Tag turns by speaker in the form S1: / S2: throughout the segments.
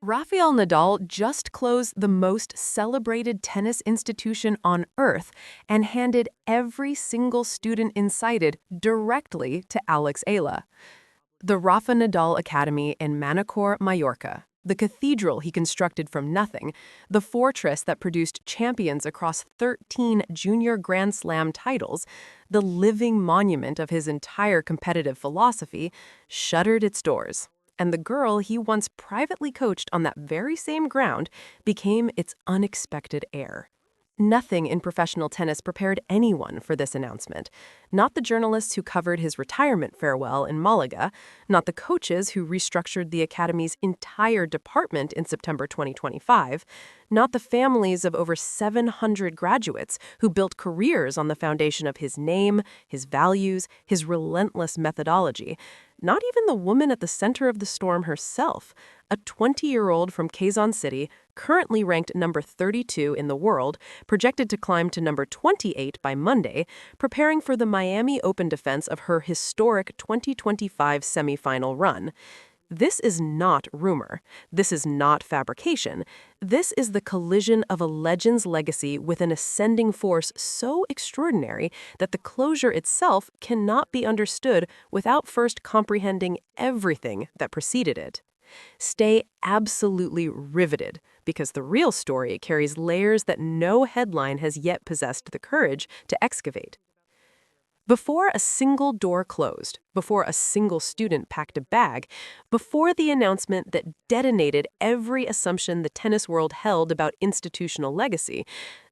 S1: Rafael Nadal just closed the most celebrated tennis institution on earth and handed every single student incited directly to Eala, the Rafa Nadal Academy in Manacor, Mallorca. The cathedral he constructed from nothing, the fortress that produced champions across 13 junior Grand Slam titles, the living monument of his entire competitive philosophy, shuttered its doors. And the girl he once privately coached on that very same ground became its unexpected heir. Nothing in professional tennis prepared anyone for this announcement. Not the journalists who covered his retirement farewell in Malaga, not the coaches who restructured the academy's entire department in September 2025, not the families of over 700 graduates who built careers on the foundation of his name, his values, his relentless methodology. Not even the woman at the center of the storm herself, a 20-year-old from Quezon City, currently ranked number 32 in the world, projected to climb to number 28 by Monday, preparing for the Miami Open defense of her historic 2025 semifinal run. This is not rumor. This is not fabrication. This is the collision of a legend's legacy with an ascending force so extraordinary that the closure itself cannot be understood without first comprehending everything that preceded it. Stay absolutely riveted, because the real story carries layers that no headline has yet possessed the courage to excavate. Before a single door closed, before a single student packed a bag, before the announcement that detonated every assumption the tennis world held about institutional legacy,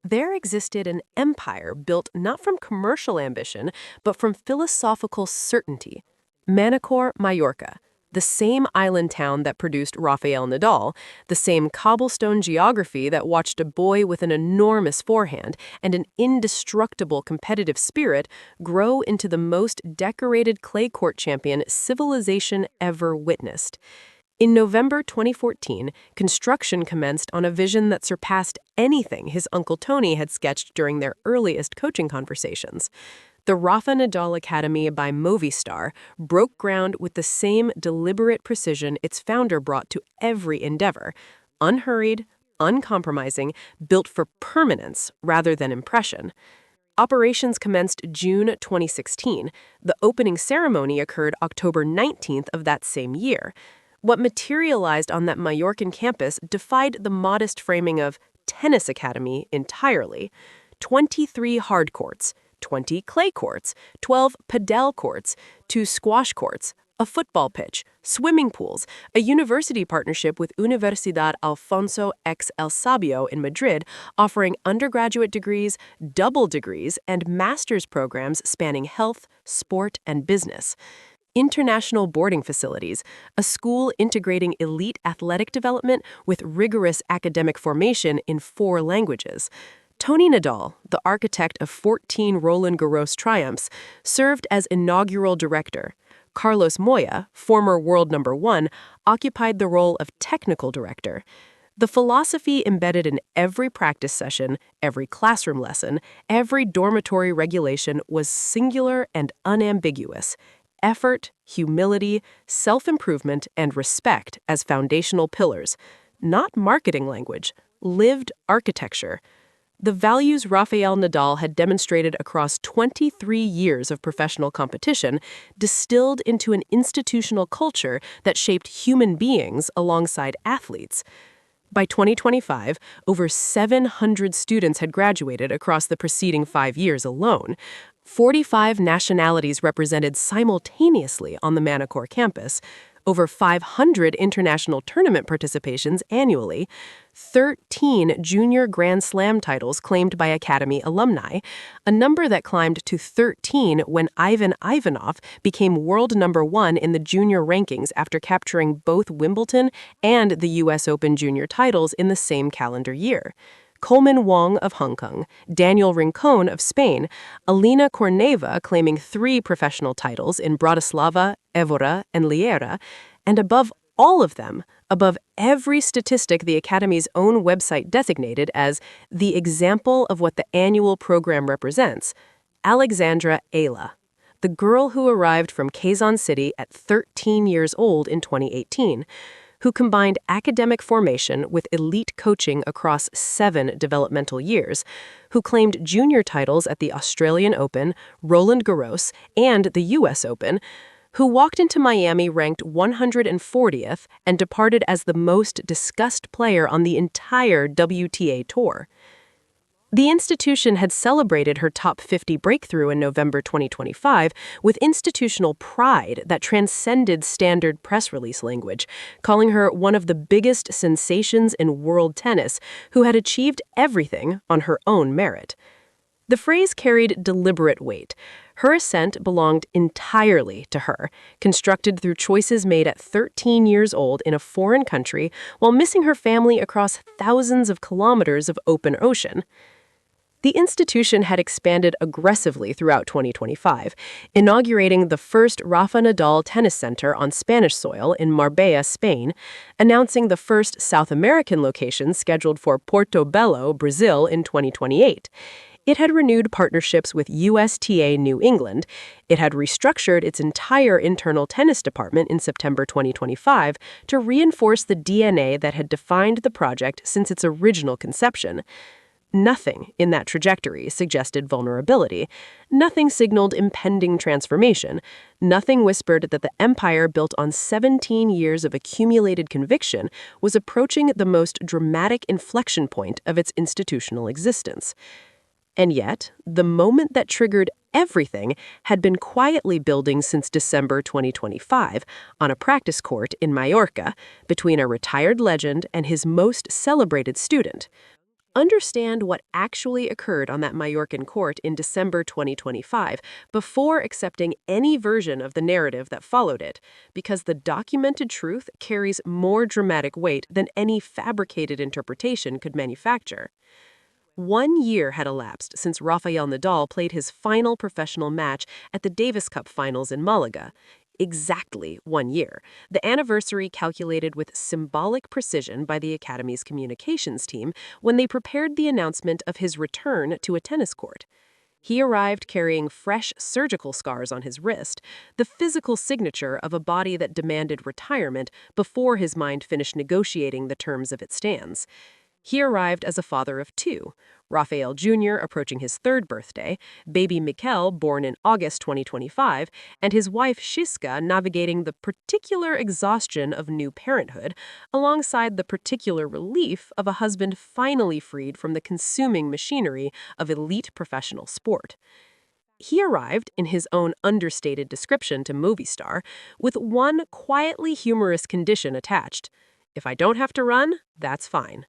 S1: there existed an empire built not from commercial ambition, but from philosophical certainty. Manacor, Mallorca. The same island town that produced Rafael Nadal, the same cobblestone geography that watched a boy with an enormous forehand and an indestructible competitive spirit grow into the most decorated clay court champion civilization ever witnessed. In November 2014, construction commenced on a vision that surpassed anything his Uncle Tony had sketched during their earliest coaching conversations. The Rafa Nadal Academy by Movistar broke ground with the same deliberate precision its founder brought to every endeavor, unhurried, uncompromising, built for permanence rather than impression. Operations commenced June 2016. The opening ceremony occurred October 19th of that same year. What materialized on that Mallorcan campus defied the modest framing of tennis academy entirely. 23 hard courts, 20 clay courts, 12 padel courts, 2 squash courts, a football pitch, swimming pools, a university partnership with Universidad Alfonso X El Sabio in Madrid, offering undergraduate degrees, double degrees, and master's programs spanning health, sport, and business. International boarding facilities, a school integrating elite athletic development with rigorous academic formation in 4 languages. Tony Nadal, the architect of 14 Roland Garros triumphs, served as inaugural director. Carlos Moya, former world number 1, occupied the role of technical director. The philosophy embedded in every practice session, every classroom lesson, every dormitory regulation was singular and unambiguous. Effort, humility, self-improvement, and respect as foundational pillars. Not marketing language, lived architecture. The values Rafael Nadal had demonstrated across 23 years of professional competition distilled into an institutional culture that shaped human beings alongside athletes. By 2025, over 700 students had graduated across the preceding 5 years alone. 45 nationalities represented simultaneously on the Manacor campus, over 500 international tournament participations annually, 13 junior Grand Slam titles claimed by Academy alumni, a number that climbed to 13 when Ivan Ivanov became world number 1 in the junior rankings after capturing both Wimbledon and the U.S. Open junior titles in the same calendar year. Coleman Wong of Hong Kong, Daniel Rincon of Spain, Alina Korneva claiming 3 professional titles in Bratislava, Évora, and Liera, and above all of them, above every statistic the Academy's own website designated as the example of what the annual program represents, Alexandra Eala, the girl who arrived from Quezon City at 13 years old in 2018, who combined academic formation with elite coaching across 7 developmental years, who claimed junior titles at the Australian Open, Roland Garros, and the U.S. Open, who walked into Miami ranked 140th and departed as the most discussed player on the entire WTA Tour. The institution had celebrated her top 50 breakthrough in November 2025 with institutional pride that transcended standard press release language, calling her one of the biggest sensations in world tennis who had achieved everything on her own merit. The phrase carried deliberate weight. Her ascent belonged entirely to her, constructed through choices made at 13 years old in a foreign country while missing her family across thousands of kilometers of open ocean. The institution had expanded aggressively throughout 2025, inaugurating the first Rafa Nadal Tennis Center on Spanish soil in Marbella, Spain, announcing the first South American location scheduled for Portobello, Brazil in 2028. It had renewed partnerships with USTA New England. It had restructured its entire internal tennis department in September 2025 to reinforce the DNA that had defined the project since its original conception. Nothing in that trajectory suggested vulnerability. Nothing signaled impending transformation. Nothing whispered that the empire built on 17 years of accumulated conviction was approaching the most dramatic inflection point of its institutional existence. And yet, the moment that triggered everything had been quietly building since December 2025 on a practice court in Mallorca between a retired legend and his most celebrated student. Understand what actually occurred on that Mallorcan court in December 2025 before accepting any version of the narrative that followed it, because the documented truth carries more dramatic weight than any fabricated interpretation could manufacture. 1 year had elapsed since Rafael Nadal played his final professional match at the Davis Cup Finals in Malaga. Exactly 1 year, the anniversary calculated with symbolic precision by the Academy's communications team when they prepared the announcement of his return to a tennis court. He arrived carrying fresh surgical scars on his wrist, the physical signature of a body that demanded retirement before his mind finished negotiating the terms of its stance. He arrived as a father of 2, Rafael Jr. approaching his 3rd birthday, baby Mikel born in August 2025, and his wife Shiska navigating the particular exhaustion of new parenthood, alongside the particular relief of a husband finally freed from the consuming machinery of elite professional sport. He arrived, in his own understated description to Movie Star, with one quietly humorous condition attached. If I don't have to run, that's fine.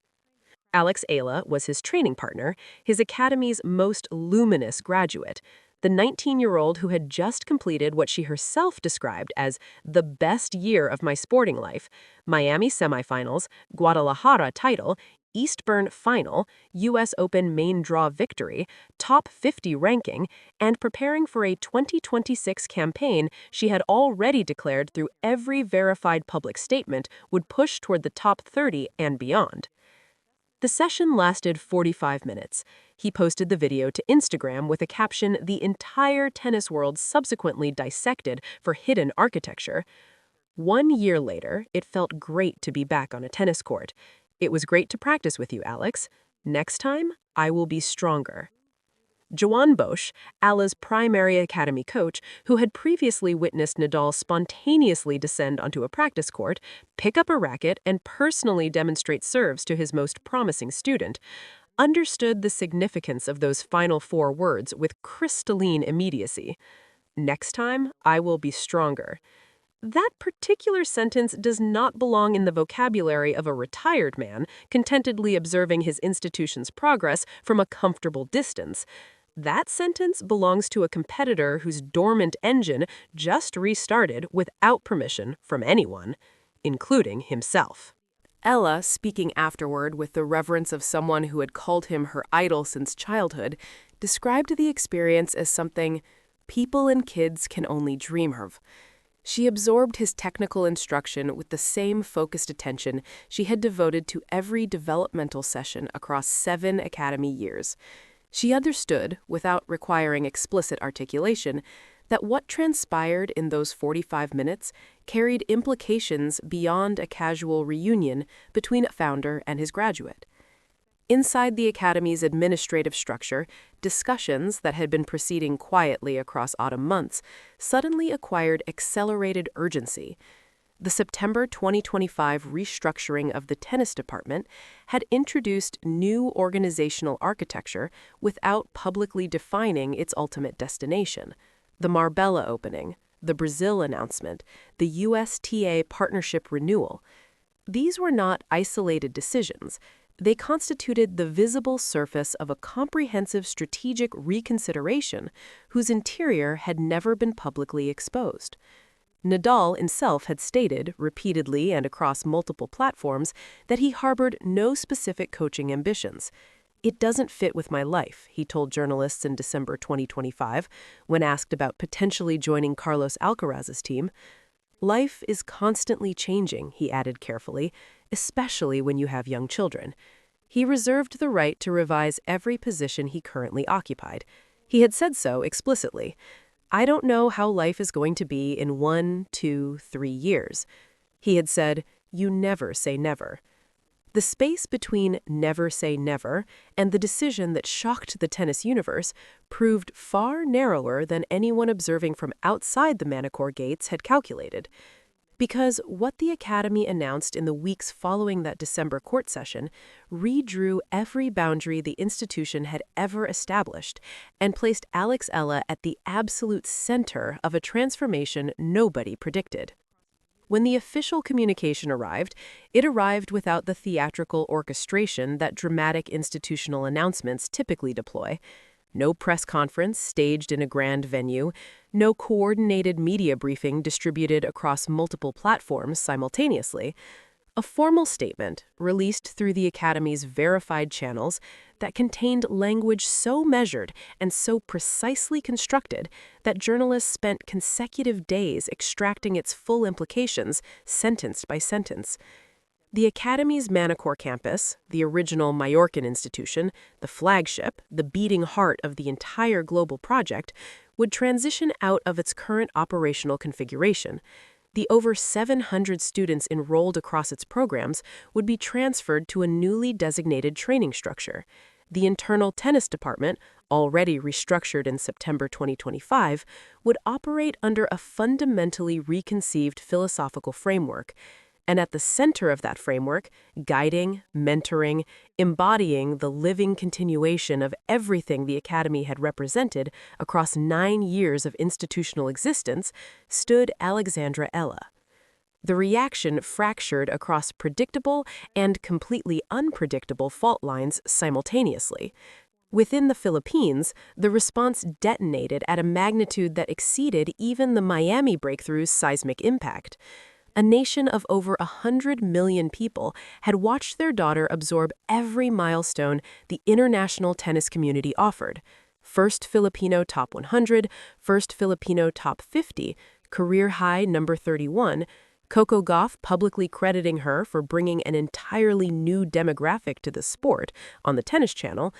S1: Eala was his training partner, his academy's most luminous graduate, the 19-year-old who had just completed what she herself described as the best year of my sporting life: Miami semifinals, Guadalajara title, Eastburn final, U.S. Open main draw victory, top 50 ranking, and preparing for a 2026 campaign she had already declared through every verified public statement would push toward the top 30 and beyond. The session lasted 45 minutes. He posted the video to Instagram with a caption the entire tennis world subsequently dissected for hidden architecture. 1 year later, it felt great to be back on a tennis court. It was great to practice with you, Alex. Next time, I will be stronger. Joan Bosch, Eala's primary academy coach, who had previously witnessed Nadal spontaneously descend onto a practice court, pick up a racket, and personally demonstrate serves to his most promising student, understood the significance of those final 4 words with crystalline immediacy. Next time, I will be stronger. That particular sentence does not belong in the vocabulary of a retired man, contentedly observing his institution's progress from a comfortable distance. That sentence belongs to a competitor whose dormant engine just restarted without permission from anyone, including himself. Eala, speaking afterward with the reverence of someone who had called him her idol since childhood, described the experience as something people and kids can only dream of. She absorbed his technical instruction with the same focused attention she had devoted to every developmental session across 7 academy years. She understood, without requiring explicit articulation, that what transpired in those 45 minutes carried implications beyond a casual reunion between a founder and his graduate. Inside the Academy's administrative structure, discussions that had been proceeding quietly across autumn months suddenly acquired accelerated urgency. The September 2025 restructuring of the tennis department had introduced new organizational architecture without publicly defining its ultimate destination. The Marbella opening, the Brazil announcement, the USTA partnership renewal. These were not isolated decisions. They constituted the visible surface of a comprehensive strategic reconsideration whose interior had never been publicly exposed. Nadal himself had stated, repeatedly and across multiple platforms, that he harbored no specific coaching ambitions. "It doesn't fit with my life," he told journalists in December 2025, when asked about potentially joining Carlos Alcaraz's team. "Life is constantly changing," he added carefully, "especially when you have young children." He reserved the right to revise every position he currently occupied. He had said so explicitly. "I don't know how life is going to be in 1, 2, 3 years." He had said, "You never say never." The space between never say never and the decision that shocked the tennis universe proved far narrower than anyone observing from outside the Manacor gates had calculated. Because what the Academy announced in the weeks following that December court session redrew every boundary the institution had ever established and placed Eala at the absolute center of a transformation nobody predicted. When the official communication arrived, it arrived without the theatrical orchestration that dramatic institutional announcements typically deploy. No press conference staged in a grand venue, no coordinated media briefing distributed across multiple platforms simultaneously. A formal statement, released through the Academy's verified channels, that contained language so measured and so precisely constructed that journalists spent consecutive days extracting its full implications, sentence by sentence. The Academy's Manacor campus, the original Mallorcan institution, the flagship, the beating heart of the entire global project, would transition out of its current operational configuration. The over 700 students enrolled across its programs would be transferred to a newly designated training structure. The internal tennis department, already restructured in September 2025, would operate under a fundamentally reconceived philosophical framework. And at the center of that framework, guiding, mentoring, embodying the living continuation of everything the Academy had represented across 9 years of institutional existence, stood Alexandra Eala. The reaction fractured across predictable and completely unpredictable fault lines simultaneously. Within the Philippines, the response detonated at a magnitude that exceeded even the Miami breakthrough's seismic impact. A nation of over 100 million people had watched their daughter absorb every milestone the international tennis community offered. First Filipino top 100, first Filipino top 50, career high number 31, Coco Gauff publicly crediting her for bringing an entirely new demographic to the sport on the Tennis Channel,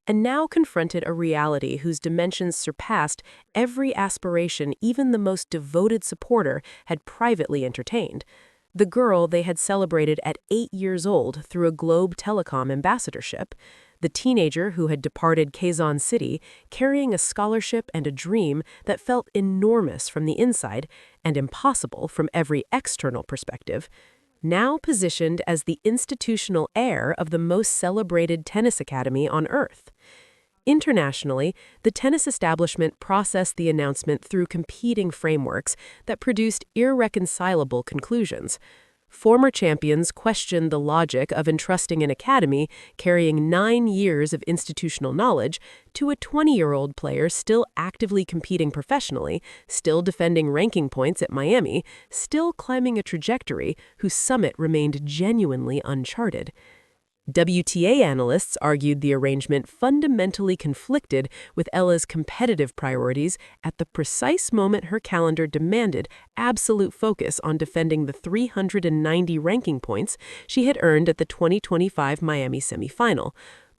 S1: and now confronted a reality whose dimensions surpassed every aspiration even the most devoted supporter had privately entertained. The girl they had celebrated at 8 years old through a Globe Telecom ambassadorship, the teenager who had departed Quezon City carrying a scholarship and a dream that felt enormous from the inside and impossible from every external perspective, now positioned as the institutional heir of the most celebrated tennis academy on earth. Internationally, the tennis establishment processed the announcement through competing frameworks that produced irreconcilable conclusions. Former champions questioned the logic of entrusting an academy carrying 9 years of institutional knowledge to a 20-year-old player still actively competing professionally, still defending ranking points at Miami, still climbing a trajectory whose summit remained genuinely uncharted. WTA analysts argued the arrangement fundamentally conflicted with Eala's competitive priorities at the precise moment her calendar demanded absolute focus on defending the 390 ranking points she had earned at the 2025 Miami semifinal.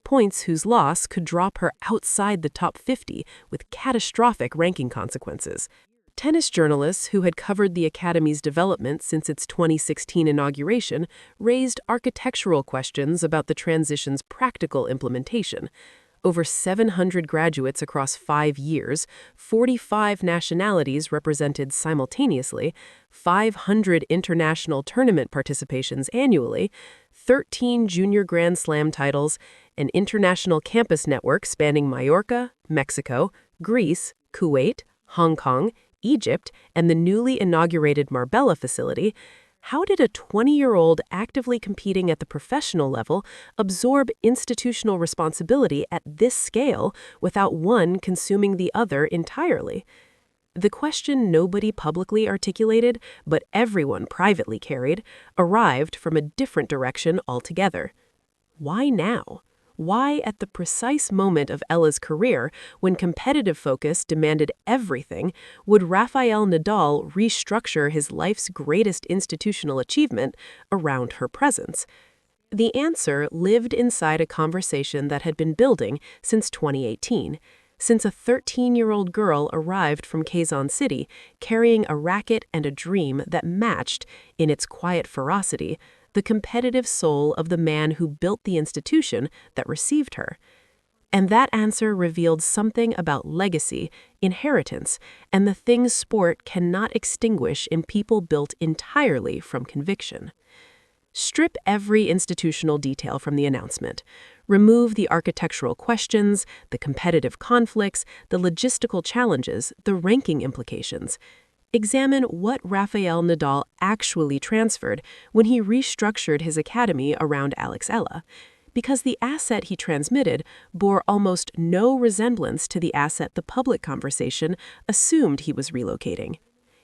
S1: points whose loss could drop her outside the top 50 with catastrophic ranking consequences. Tennis journalists who had covered the Academy's development since its 2016 inauguration raised architectural questions about the transition's practical implementation. Over 700 graduates across 5 years, 45 nationalities represented simultaneously, 500 international tournament participations annually, 13 junior Grand Slam titles, an international campus network spanning Mallorca, Mexico, Greece, Kuwait, Hong Kong, Egypt, and the newly inaugurated Marbella facility. How did a 20-year-old actively competing at the professional level absorb institutional responsibility at this scale without one consuming the other entirely? The question nobody publicly articulated, but everyone privately carried, arrived from a different direction altogether. Why now? Why at the precise moment of Eala's career, when competitive focus demanded everything, would Rafael Nadal restructure his life's greatest institutional achievement around her presence? The answer lived inside a conversation that had been building since 2018, since a 13-year-old girl arrived from Quezon City carrying a racket and a dream that matched, in its quiet ferocity, the competitive soul of the man who built the institution that received her. And that answer revealed something about legacy, inheritance, and the things sport cannot extinguish in people built entirely from conviction. Strip every institutional detail from the announcement. Remove the architectural questions, the competitive conflicts, the logistical challenges, the ranking implications. Examine what Rafael Nadal actually transferred when he restructured his academy around Eala, because the asset he transmitted bore almost no resemblance to the asset the public conversation assumed he was relocating.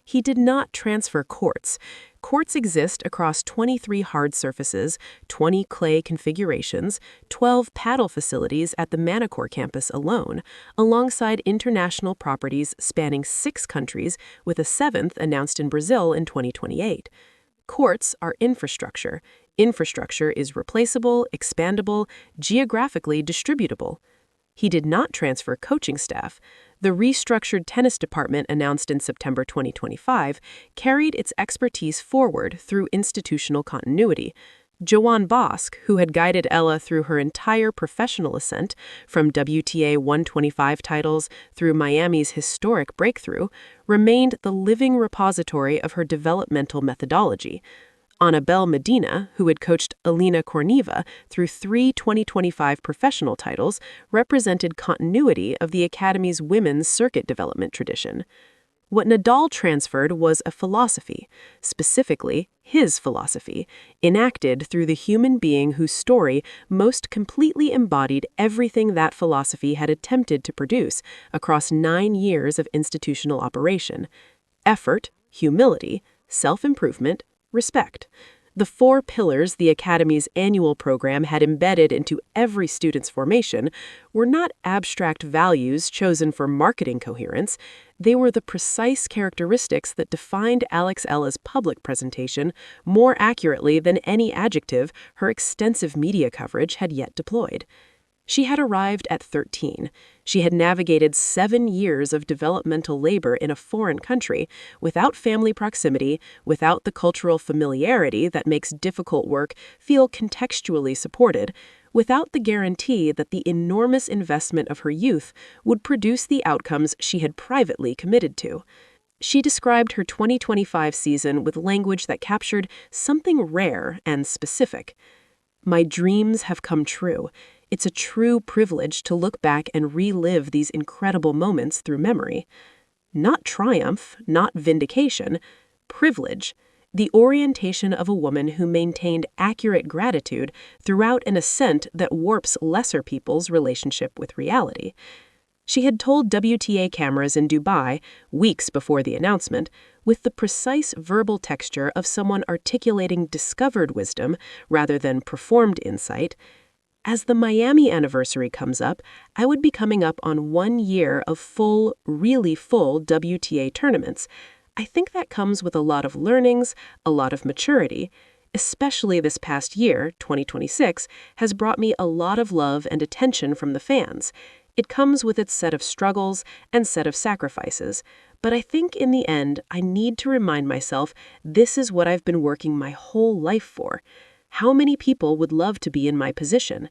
S1: He did not transfer courts. Courts exist across 23 hard surfaces, 20 clay configurations, 12 paddle facilities at the Manicor campus alone, alongside international properties spanning 6 countries, with a 7th announced in Brazil in 2028. Courts are infrastructure. Infrastructure is replaceable, expandable, geographically distributable. He did not transfer coaching staff. The restructured tennis department announced in September 2025 carried its expertise forward through institutional continuity. Joanne Bosk, who had guided Eala through her entire professional ascent, from WTA 125 titles through Miami's historic breakthrough, remained the living repository of her developmental methodology. Annabelle Medina, who had coached Elena Korneva through 3 2025 professional titles, represented continuity of the Academy's women's circuit development tradition. What Nadal transferred was a philosophy, specifically his philosophy, enacted through the human being whose story most completely embodied everything that philosophy had attempted to produce across 9 years of institutional operation: effort, humility, self-improvement, respect. The 4 pillars the Academy's annual program had embedded into every student's formation were not abstract values chosen for marketing coherence. They were the precise characteristics that defined Eala's public presentation more accurately than any adjective her extensive media coverage had yet deployed. She had arrived at 13. She had navigated 7 years of developmental labor in a foreign country, without family proximity, without the cultural familiarity that makes difficult work feel contextually supported, without the guarantee that the enormous investment of her youth would produce the outcomes she had privately committed to. She described her 2025 season with language that captured something rare and specific. "My dreams have come true. It's a true privilege to look back and relive these incredible moments through memory." Not triumph, not vindication, privilege, the orientation of a woman who maintained accurate gratitude throughout an ascent that warps lesser people's relationship with reality. She had told WTA cameras in Dubai, weeks before the announcement, with the precise verbal texture of someone articulating discovered wisdom rather than performed insight, "As the Miami anniversary comes up, I would be coming up on 1 year of full, really full WTA tournaments. I think that comes with a lot of learnings, a lot of maturity.
S2: Especially this past year, 2026, has brought me a lot of love and attention from the fans. It comes with its set of struggles and set of sacrifices, but I think in the end, I need to remind myself this is what I've been working my whole life for. How many people would love to be in my position?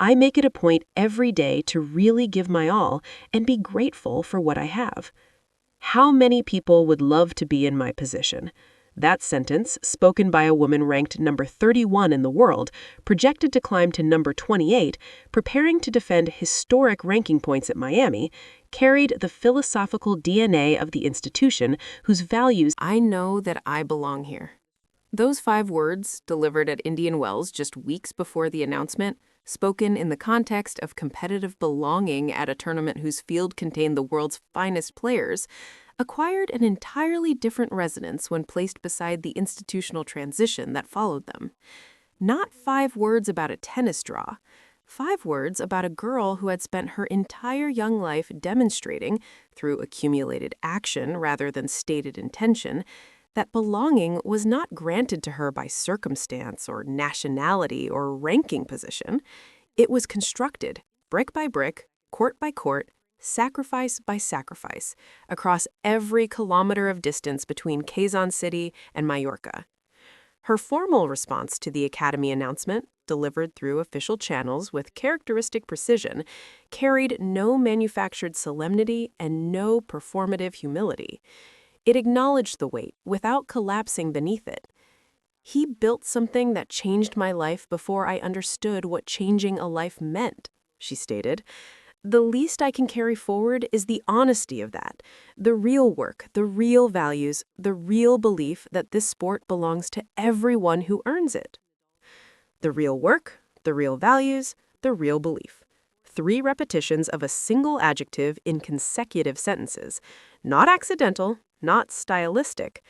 S2: I make it a point every day to really give my all and be grateful for what I have. How many people would love to be in my position? That sentence, spoken by a woman ranked number 31 in the world, projected to climb to number 28, preparing to defend historic ranking points at Miami, carried the philosophical DNA of the institution whose values
S1: I know that I belong here. Those 5 words, delivered at Indian Wells just weeks before the announcement, spoken in the context of competitive belonging at a tournament whose field contained the world's finest players, acquired an entirely different resonance when placed beside the institutional transition that followed them. Not 5 words about a tennis draw, 5 words about a girl who had spent her entire young life demonstrating, through accumulated action rather than stated intention, that belonging was not granted to her by circumstance or nationality or ranking position. It was constructed, brick by brick, court by court, sacrifice by sacrifice, across every kilometer of distance between Quezon City and Mallorca. Her formal response to the Academy announcement, delivered through official channels with characteristic precision, carried no manufactured solemnity and no performative humility. It acknowledged the weight without collapsing beneath it. He built something that changed my life before I understood what changing a life meant, she stated. The least I can carry forward is the honesty of that, the real work, the real values, the real belief that this sport belongs to everyone who earns it. The real work, the real values, the real belief. 3 repetitions of a single adjective in consecutive sentences. Not accidental, not stylistic.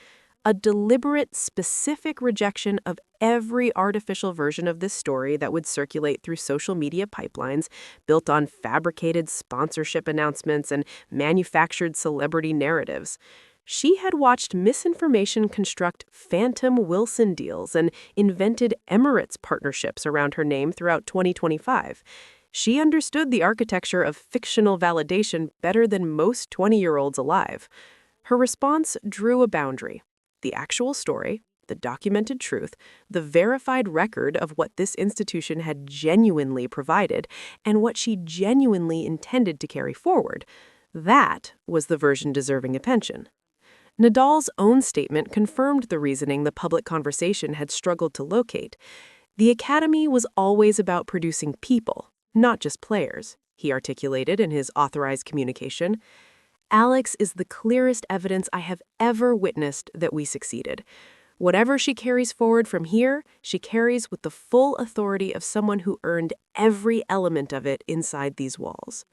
S1: A deliberate, specific rejection of every artificial version of this story that would circulate through social media pipelines built on fabricated sponsorship announcements and manufactured celebrity narratives. She had watched misinformation construct phantom Wilson deals and invented Emirates partnerships around her name throughout 2025. She understood the architecture of fictional validation better than most 20-year-olds alive. Her response drew a boundary. The actual story, the documented truth, the verified record of what this institution had genuinely provided and what she genuinely intended to carry forward, that was the version deserving attention. Nadal's own statement confirmed the reasoning the public conversation had struggled to locate. The Academy was always about producing people, not just players, he articulated in his authorized communication. Alex is the clearest evidence I have ever witnessed that we succeeded. Whatever she carries forward from here, she carries with the full authority of someone who earned every element of it inside these walls.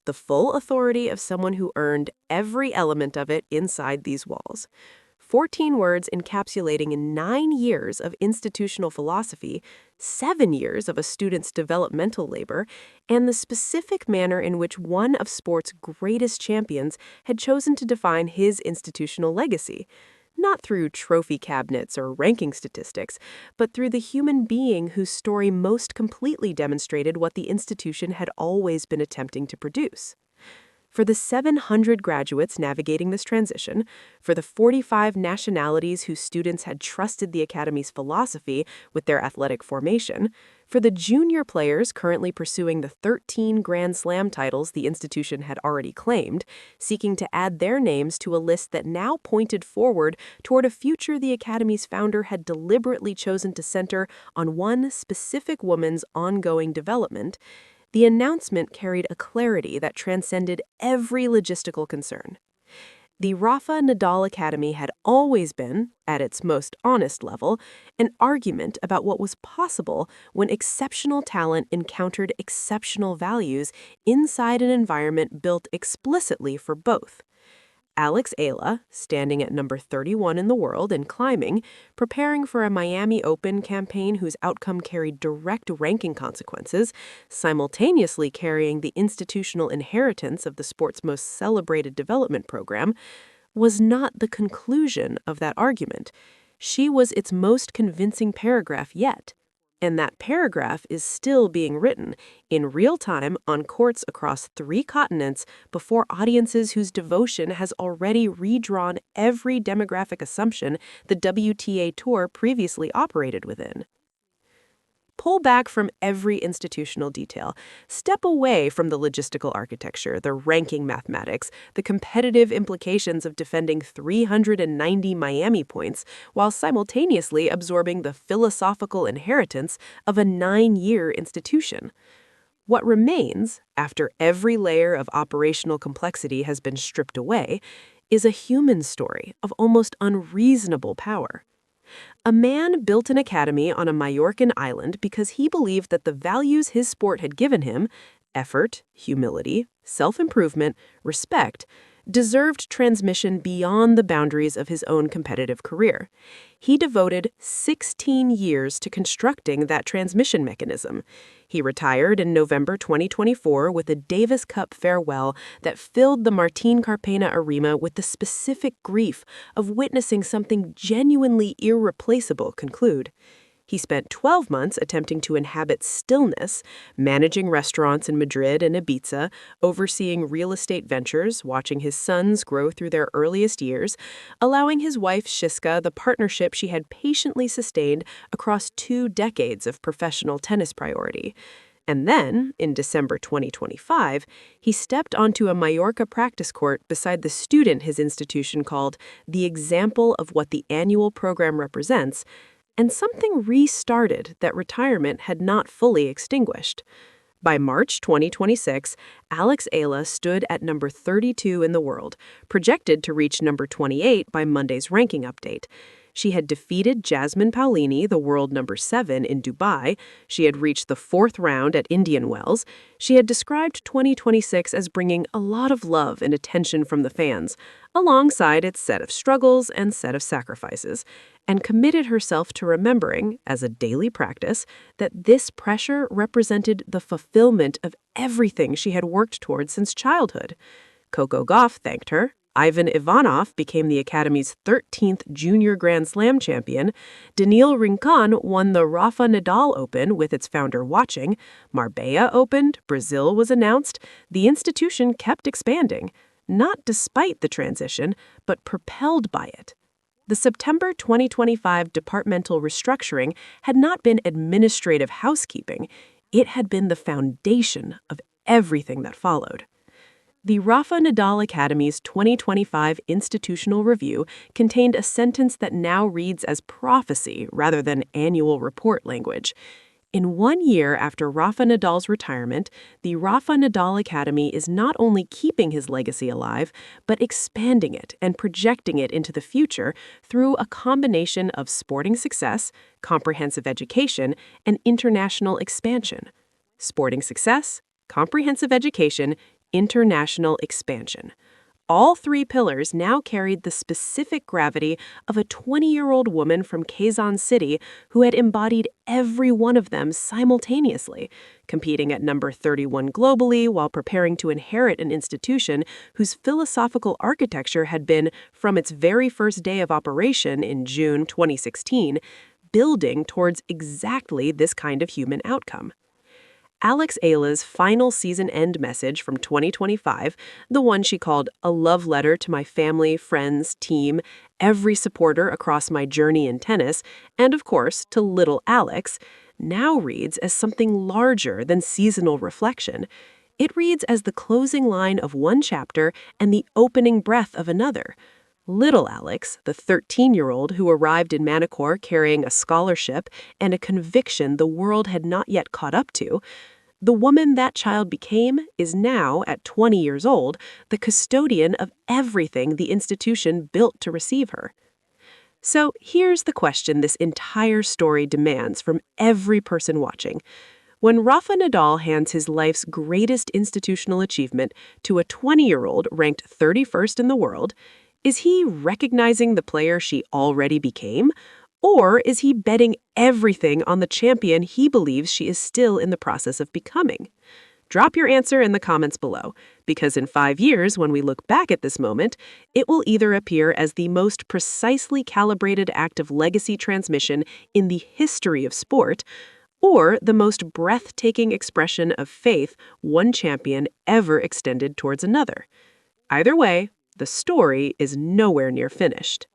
S1: The full authority of someone who earned every element of it inside these walls. 14 words encapsulating 9 years of institutional philosophy, 7 years of a student's developmental labor, and the specific manner in which one of sport's greatest champions had chosen to define his institutional legacy. Not through trophy cabinets or ranking statistics, but through the human being whose story most completely demonstrated what the institution had always been attempting to produce. For the 700 graduates navigating this transition, for the 45 nationalities whose students had trusted the Academy's philosophy with their athletic formation, for the junior players currently pursuing the 13 Grand Slam titles the institution had already claimed, seeking to add their names to a list that now pointed forward toward a future the Academy's founder had deliberately chosen to center on one specific woman's ongoing development, the announcement carried a clarity that transcended every logistical concern. The Rafa Nadal Academy had always been, at its most honest level, an argument about what was possible when exceptional talent encountered exceptional values inside an environment built explicitly for both. Eala, standing at number 31 in the world and climbing, preparing for a Miami Open campaign whose outcome carried direct ranking consequences, simultaneously carrying the institutional inheritance of the sport's most celebrated development program, was not the conclusion of that argument.
S2: She was its most convincing paragraph yet. And that paragraph is still being written in real time on courts across 3 continents before audiences whose devotion has already redrawn every demographic assumption the WTA Tour previously operated within. Pull back from every institutional detail. Step away from the logistical architecture, the ranking mathematics, the competitive implications of defending 390 Miami points while simultaneously absorbing the philosophical inheritance of a 9-year institution. What remains, after every layer of operational complexity has been stripped away, is a human story of almost unreasonable power. A man built an academy on a Mallorcan island because he believed that the values his sport had given him, effort, humility, self-improvement, respect, deserved transmission beyond the boundaries of his own competitive career. He devoted 16 years to constructing that transmission mechanism. He retired in November 2024 with a Davis Cup farewell that filled the Martín Carpena Arena with the specific grief of witnessing something genuinely irreplaceable conclude. He spent 12 months attempting to inhabit stillness, managing restaurants in Madrid and Ibiza, overseeing real estate ventures, watching his sons grow through their earliest years, allowing his wife Shiska the partnership she had patiently sustained across 2 decades of professional tennis priority. And then, in December 2025, he stepped onto a Mallorca practice court beside the student his institution called the example of what the annual program represents, and something restarted that retirement had not fully extinguished. By March 2026, Eala stood at number 32 in the world, projected to reach number 28 by Monday's ranking update. She had defeated Jasmine Paolini, the world number 7, in Dubai. She had reached the 4th round at Indian Wells. She had described 2026 as bringing a lot of love and attention from the fans, alongside its set of struggles and set of sacrifices, and committed herself to remembering, as a daily practice, that this pressure represented the fulfillment of everything she had worked toward since childhood. Coco Gauff thanked her. Ivan Ivanov became the Academy's 13th Junior Grand Slam champion. Daniil Rincon won the Rafa Nadal Open with its founder watching. Marbella opened. Brazil was announced. The institution kept expanding, not despite the transition, but propelled by it. The September 2025 departmental restructuring had not been administrative housekeeping. It had been the foundation of everything that followed. The Rafa Nadal Academy's 2025 institutional review contained a sentence that now reads as prophecy rather than annual report language. In 1 year after Rafa Nadal's retirement, the Rafa Nadal Academy is not only keeping his legacy alive, but expanding it and projecting it into the future through a combination of sporting success, comprehensive education, and international expansion. Sporting success, comprehensive education, international expansion. All 3 pillars now carried the specific gravity of a 20-year-old woman from Quezon City who had embodied every one of them simultaneously, competing at number 31 globally while preparing to inherit an institution whose philosophical architecture had been, from its very first day of operation in June 2016, building towards exactly this kind of human outcome. Eala's final season-end message from 2025, the one she called a love letter to my family, friends, team, every supporter across my journey in tennis, and of course to little Alex, now reads as something larger than seasonal reflection. It reads as the closing line of one chapter and the opening breath of another. Little Alex, the 13-year-old who arrived in Manacor carrying a scholarship and a conviction the world had not yet caught up to, the woman that child became is now, at 20 years old, the custodian of everything the institution built to receive her. So here's the question this entire story demands from every person watching. When Rafa Nadal hands his life's greatest institutional achievement to a 20-year-old ranked 31st in the world, is he recognizing the player she already became? Or is he betting everything on the champion he believes she is still in the process of becoming? Drop your answer in the comments below, because in 5 years, when we look back at this moment, it will either appear as the most precisely calibrated act of legacy transmission in the history of sport, or the most breathtaking expression of faith one champion ever extended towards another. Either way, the story is nowhere near finished.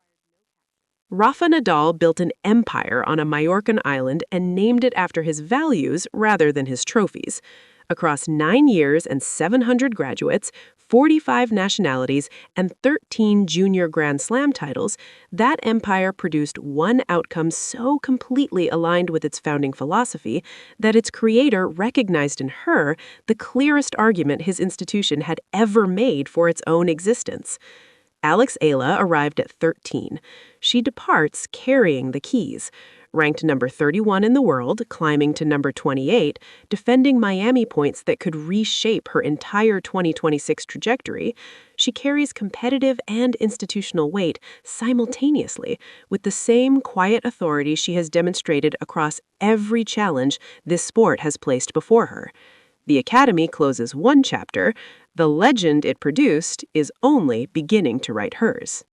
S2: Rafa Nadal built an empire on a Mallorcan island and named it after his values rather than his trophies. Across 9 years and 700 graduates, 45 nationalities, and 13 junior Grand Slam titles, that empire produced one outcome so completely aligned with its founding philosophy that its creator recognized in her the clearest argument his institution had ever made for its own existence. Eala arrived at 13. She departs carrying the keys. Ranked number 31 in the world, climbing to number 28, defending Miami points that could reshape her entire 2026 trajectory, she carries competitive and institutional weight simultaneously with the same quiet authority she has demonstrated across every challenge this sport has placed before her. The Academy closes one chapter. The legend it produced is only beginning to write hers.